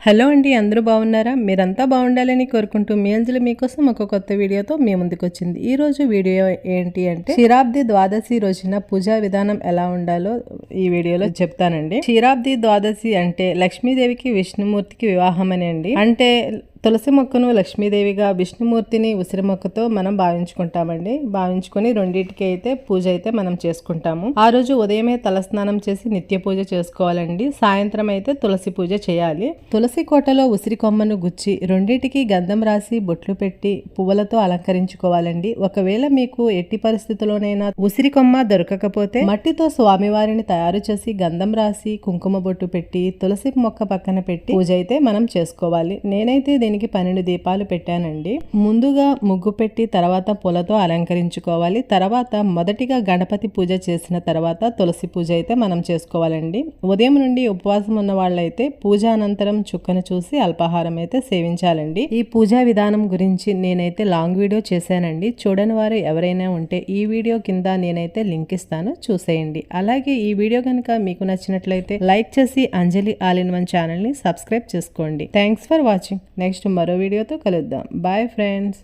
Hello అండి, అందరూ బాగున్నారా? మీరంతా బాగుండాలని కోరుకుంటూ మీ అంజలి మీకోసం ఒక కొత్త వీడియోతో మీ ముందుకు వచ్చింది. ఈ రోజు వీడియో ఏంటి అంటే క్షీరాబ్ది ద్వాదశి రోజున పూజా విధానం ఎలా ఉండాలో ఈ వీడియోలో చెప్తానండి. క్షీరాబ్ది ద్వాదశి అంటే లక్ష్మీదేవికి విష్ణుమూర్తికి వివాహం అని అండి. అంటే తులసి మొక్కను లక్ష్మీదేవిగా, విష్ణుమూర్తిని ఉసిరి మొక్కతో మనం భావించుకుంటామండి. భావించుకొని రెండింటికి అయితే పూజ అయితే మనం చేసుకుంటాము. ఆ రోజు ఉదయమే తలస్నానం చేసి నిత్య పూజ చేసుకోవాలండి. సాయంత్రం అయితే తులసి పూజ చేయాలి. తులసి కోటలో ఉసిరి కొమ్మను గుచ్చి రెండింటికి గంధం రాసి బొట్లు పెట్టి పువ్వులతో అలంకరించుకోవాలండి. ఒకవేళ మీకు ఎట్టి పరిస్థితుల్లోనైనా ఉసిరి కొమ్మ దొరకకపోతే మట్టితో స్వామివారిని తయారు చేసి గంధం రాసి కుంకుమ బొట్టు పెట్టి తులసి మొక్క పక్కన పెట్టి పూజ అయితే మనం చేసుకోవాలి. నేనైతే దీనికి 12 దీపాలు పెట్టానండి. ముందుగా ముగ్గు పెట్టి తర్వాత పూలతో అలంకరించుకోవాలి. తర్వాత మొదటిగా గణపతి పూజ చేసిన తర్వాత తులసి పూజ అయితే మనం చేసుకోవాలండి. ఉదయం నుండి ఉపవాసం ఉన్న వాళ్ళైతే పూజ అనంతరం చుక్కను చూసి అల్పాహారం అయితే సేవించాలండి. ఈ పూజా విధానం గురించి నేనైతే లాంగ్ వీడియో చేశానండి. చూడని వారు ఎవరైనా ఉంటే ఈ వీడియో కింద నేనైతే లింక్ ఇస్తాను, చూసేయండి. అలాగే ఈ వీడియో కనుక మీకు నచ్చినట్లయితే లైక్ చేసి Anjali all in one channel ని సబ్స్క్రైబ్ చేసుకోండి. Thanks for watching. నెక్స్ట్ మరో వీడియోతో కలుద్దాం. Bye friends.